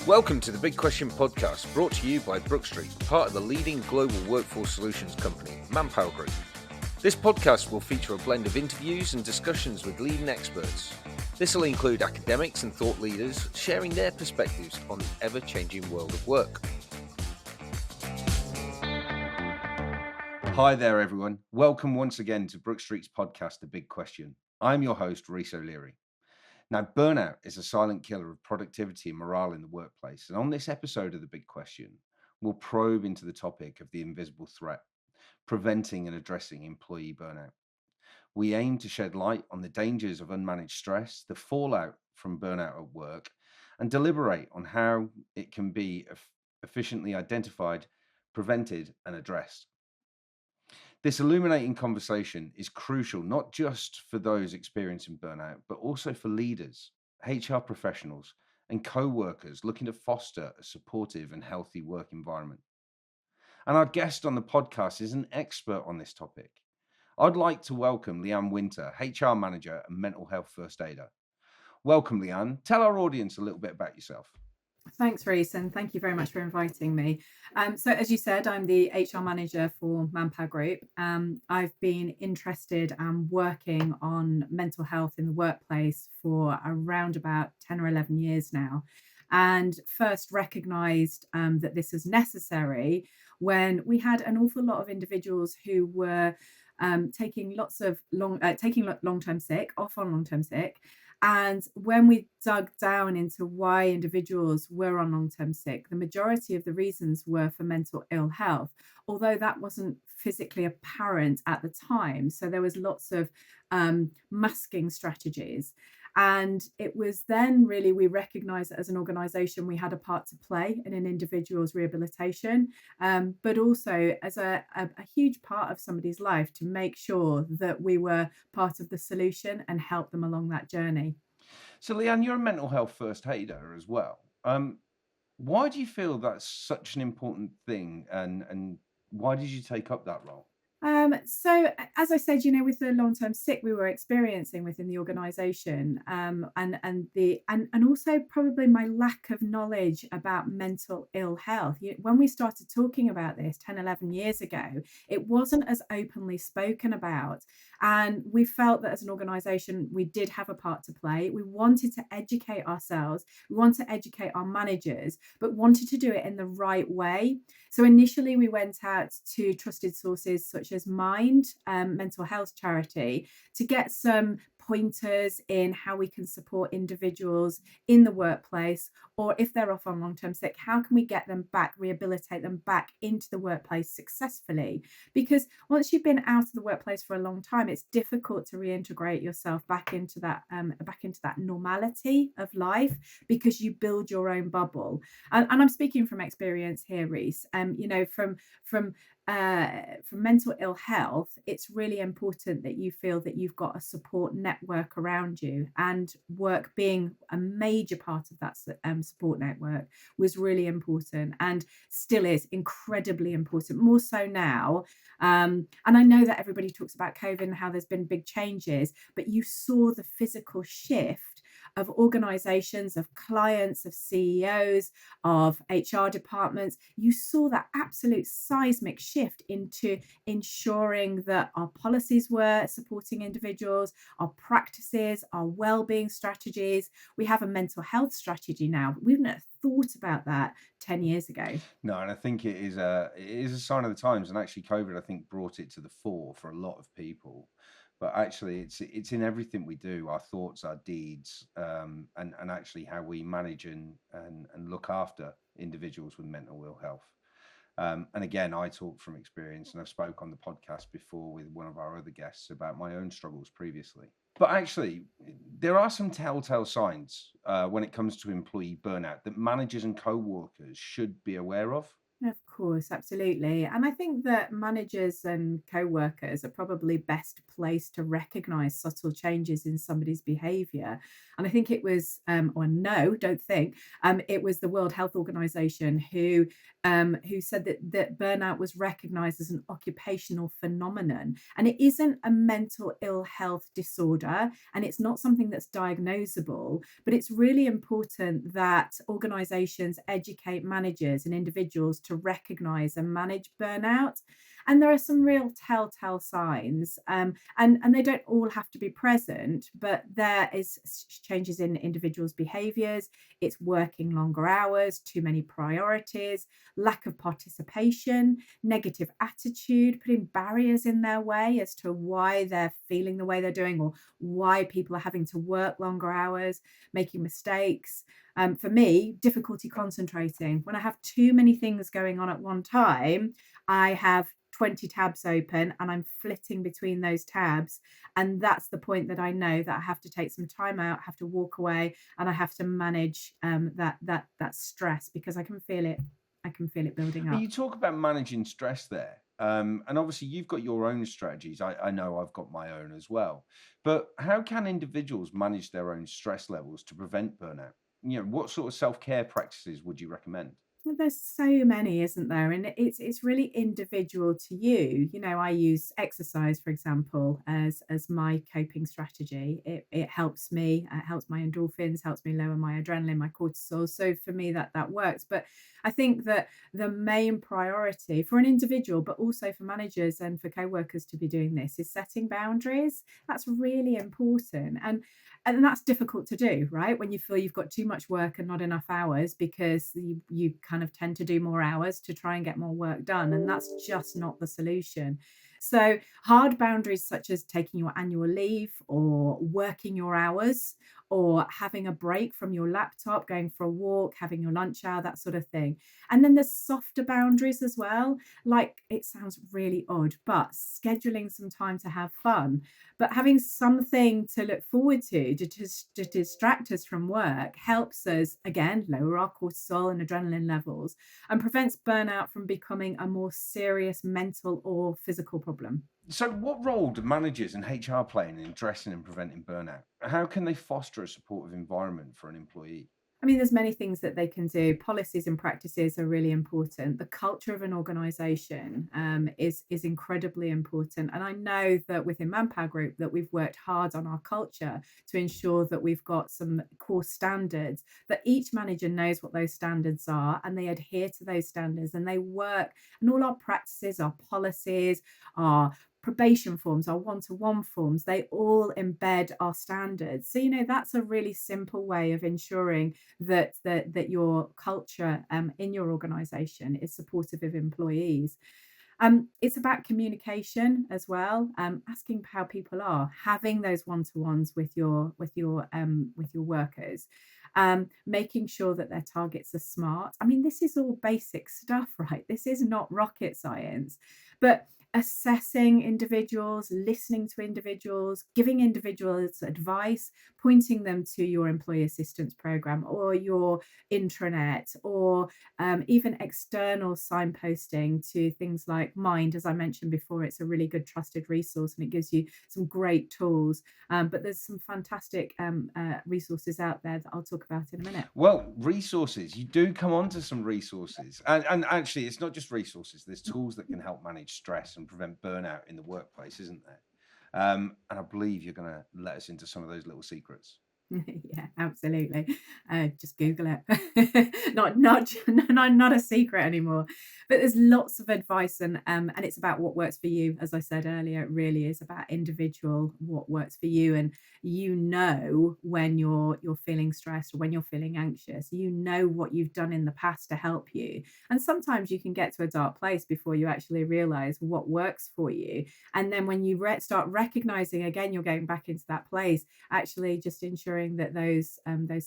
Welcome to the Big Question podcast, brought to you by Brook Street, part of the leading global workforce solutions company, ManpowerGroup. This podcast will feature a blend of interviews and discussions with leading experts. This will include academics and thought leaders sharing their perspectives on the ever-changing world of work. Hi there, everyone. Welcome once again to Brook Street's podcast, The Big Question. I'm your host, Rhys O'Leary. Now, burnout is a silent killer of productivity and morale in the workplace. And on this episode of The Big Question, we'll probe into the topic of the invisible threat, preventing and addressing employee burnout. We aim to shed light on the dangers of unmanaged stress, the fallout from burnout at work, and deliberate on how it can be efficiently identified, prevented, and addressed. This illuminating conversation is crucial not just for those experiencing burnout, but also for leaders, HR professionals, and co-workers looking to foster a supportive and healthy work environment. And our guest on the podcast is an expert on this topic. I'd like to welcome Leanne Winter, HR manager and mental health first aider. Welcome, Leanne. Tell our audience a little bit about yourself. Thanks, Rhys, and thank you very much for inviting me. So as you said, I'm the HR manager for ManpowerGroup. I've been interested and working on mental health in the workplace for around about 10 or 11 years now, and first recognised that this was necessary when we had an awful lot of individuals who were taking long-term sick, off on long-term sick. And when we dug down into why individuals were on long-term sick, the majority of the reasons were for mental ill health, although that wasn't physically apparent at the time. So there was lots of masking strategies. And it was then really we recognized that as an organization, we had a part to play in an individual's rehabilitation, but also as a huge part of somebody's life to make sure that we were part of the solution and help them along that journey. So, Leanne, you're a mental health first aider as well. Why do you feel that's such an important thing, and why did you take up that role? As I said, with the long-term sick we were experiencing within the organisation, and also probably my lack of knowledge about mental ill health. When we started talking about this 10, 11 years ago, it wasn't as openly spoken about. And we felt that as an organisation, we did have a part to play. We wanted to educate ourselves, we wanted to educate our managers, but wanted to do it in the right way. So initially, we went out to trusted sources such as Mind, mental health charity, to get some pointers in how we can support individuals in the workplace, or if they're off on long-term sick, how can we get them back, rehabilitate them back into the workplace successfully? Because once you've been out of the workplace for a long time, it's difficult to reintegrate yourself back into that normality of life, because you build your own bubble. And I'm speaking from experience here, Rhys. From mental ill health, it's really important that you feel that you've got a support network around you, and work being a major part of that support network was really important, and still is incredibly important, more so now. And I know that everybody talks about COVID and how there's been big changes, but you saw the physical shift of organizations, of clients, of CEOs, of HR departments. You saw that absolute seismic shift into ensuring that our policies were supporting individuals, our practices, our well-being strategies. We have a mental health strategy now. We've not thought about that 10 years ago. No, and I think it is a sign of the times. And actually, COVID, I think, brought it to the fore for a lot of people. But actually, it's in everything we do, our thoughts, our deeds, and actually how we manage and look after individuals with mental ill health. And again, I talk from experience, and I've spoke on the podcast before with one of our other guests about my own struggles previously. But actually, there are some telltale signs when it comes to employee burnout that managers and co-workers should be aware of. Of course, absolutely. And I think that managers and co-workers are probably best placed to recognize subtle changes in somebody's behavior. And I think it was, or no, don't think, it was the World Health Organization who said that burnout was recognized as an occupational phenomenon. And it isn't a mental ill health disorder, and it's not something that's diagnosable, but it's really important that organizations educate managers and individuals to recognize and manage burnout. And there are some real telltale signs, and they don't all have to be present, but there is changes in individuals' behaviors. It's working longer hours, too many priorities, lack of participation, negative attitude, putting barriers in their way as to why they're feeling the way they're doing, or why people are having to work longer hours, making mistakes. For me, difficulty concentrating. When I have too many things going on at one time, I have 20 tabs open and I'm flitting between those tabs. And that's the point that I know that I have to take some time out, have to walk away, and I have to manage that stress, because I can feel it. I can feel it building And up. you talk about managing stress there. And obviously, you've got your own strategies. I know I've got my own as well. But how can individuals manage their own stress levels to prevent burnout? What sort of self care practices would you recommend? Well, there's so many, isn't there? And it's really individual to you. I use exercise, for example, as my coping strategy. It helps me, helps my endorphins, helps me lower my adrenaline, my cortisol. So for me, that works. But I think that the main priority for an individual, but also for managers and for co-workers to be doing this, is setting boundaries. That's really important. And that's difficult to do, right? When you feel you've got too much work and not enough hours, because you kind of tend to do more hours to try and get more work done. And that's just not the solution. So, hard boundaries such as taking your annual leave, or working your hours, or having a break from your laptop, going for a walk, having your lunch hour, that sort of thing. And then there's softer boundaries as well. Like, it sounds really odd, but scheduling some time to have fun, but having something to look forward to distract us from work, helps us, again, lower our cortisol and adrenaline levels, and prevents burnout from becoming a more serious mental or physical problem. So, what role do managers and HR play in addressing and preventing burnout? How can they foster a supportive environment for an employee? I mean, there's many things that they can do. Policies and practices are really important. The culture of an organization is incredibly important. And I know that within Manpower Group that we've worked hard on our culture to ensure that we've got some core standards, that each manager knows what those standards are and they adhere to those standards, and they work, and all our practices, our policies, our probation forms, our one-to-one forms, they all embed our standards. So, that's a really simple way of ensuring that your culture, in your organization, is supportive of employees. It's about communication as well, asking how people are, having those one-to-ones with your workers, making sure that their targets are smart. I mean, this is all basic stuff, right? This is not rocket science, but assessing individuals, listening to individuals, giving individuals advice, pointing them to your employee assistance program or your intranet, or even external signposting to things like Mind. As I mentioned before, it's a really good trusted resource and it gives you some great tools. But there's some fantastic resources out there that I'll talk about in a minute. Well, resources. You do come on to some resources. And actually, it's not just resources, there's tools that can help manage stress and prevent burnout in the workplace, isn't there? And I believe you're going to let us into some of those little secrets. Yeah, absolutely. Just Google it. Not a secret anymore. But there's lots of advice, and it's about what works for you. As I said earlier, it really is about individual, what works for you, and when you're feeling stressed or when you're feeling anxious. You know what you've done in the past to help you, and sometimes you can get to a dark place before you actually realize what works for you. And then when you start recognizing again, you're going back into that place, actually just ensuring that those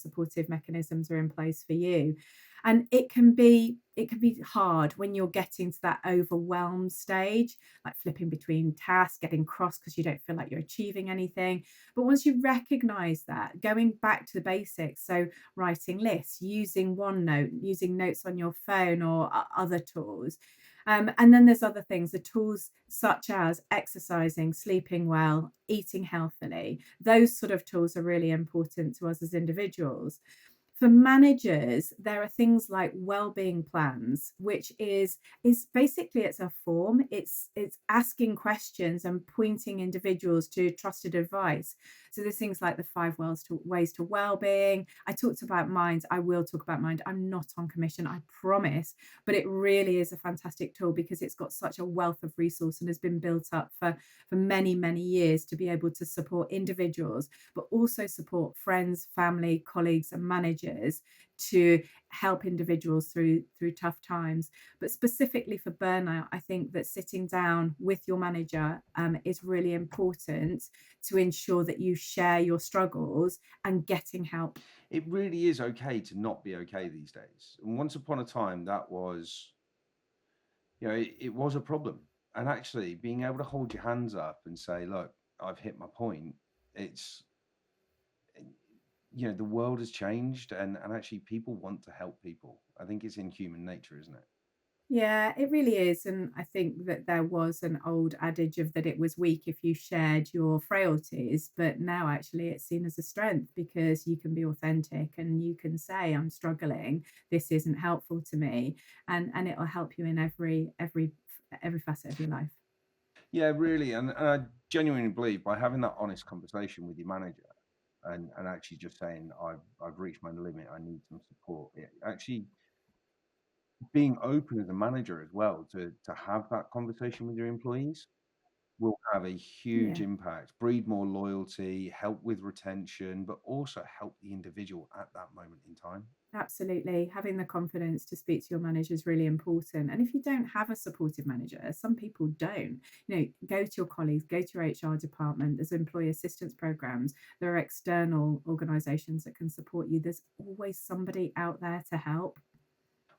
supportive mechanisms are in place for you. And it can be it can be hard when you're getting to that overwhelmed stage, like flipping between tasks, getting cross because you don't feel like you're achieving anything. But once you recognize that, going back to the basics, so writing lists, using OneNote, using notes on your phone or other tools. And then there's other things, the tools such as exercising, sleeping well, eating healthily. Those sort of tools are really important to us as individuals. For managers, there are things like well-being plans, which is basically it's a form. It's asking questions and pointing individuals to trusted advice. So there's things like the ways to well-being. I talked about mind. I will talk about mind. I'm not on commission, I promise, but it really is a fantastic tool because it's got such a wealth of resource and has been built up for many, many years to be able to support individuals, but also support friends, family, colleagues, and managers to help individuals through tough times. But specifically for burnout, I think that sitting down with your manager is really important to ensure that you share your struggles and getting help. It really is okay to not be okay these days. And once upon a time, that was, it was a problem. And actually, being able to hold your hands up and say, look, I've hit my point. It's, the world has changed, and actually people want to help people. I think it's in human nature, isn't it? Yeah, it really is. And I think that there was an old adage of that it was weak if you shared your frailties, but now actually it's seen as a strength because you can be authentic and you can say, I'm struggling, this isn't helpful to me, and it'll help you in every facet of your life. Yeah, really. And I genuinely believe by having that honest conversation with your manager and actually just saying, I've reached my limit, I need some support. Actually being open as a manager as well to have that conversation with your employees will have a huge Yeah. impact, breed more loyalty, help with retention, but also help the individual at that moment in time. Absolutely. Having the confidence to speak to your manager is really important. And if you don't have a supportive manager, some people don't, go to your colleagues, go to your HR department. There's employee assistance programs. There are external organizations that can support you. There's always somebody out there to help.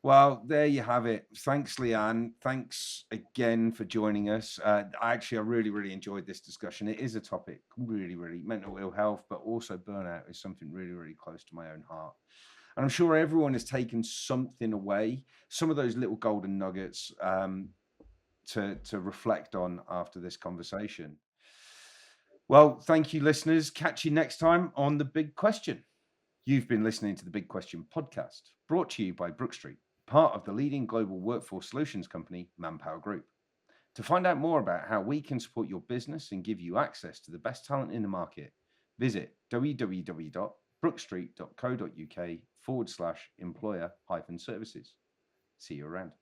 Well, there you have it. Thanks, Leanne. Thanks again for joining us. I really, really enjoyed this discussion. It is a topic, really, really mental ill health, but also burnout is something really, really close to my own heart. And I'm sure everyone has taken something away, some of those little golden nuggets to reflect on after this conversation. Well, thank you, listeners. Catch you next time on The Big Question. You've been listening to the Big Question podcast, brought to you by Brook Street, part of the leading global workforce solutions company, ManpowerGroup. To find out more about how we can support your business and give you access to the best talent in the market, visit www.brookstreet.co.uk/employer-services. See you around.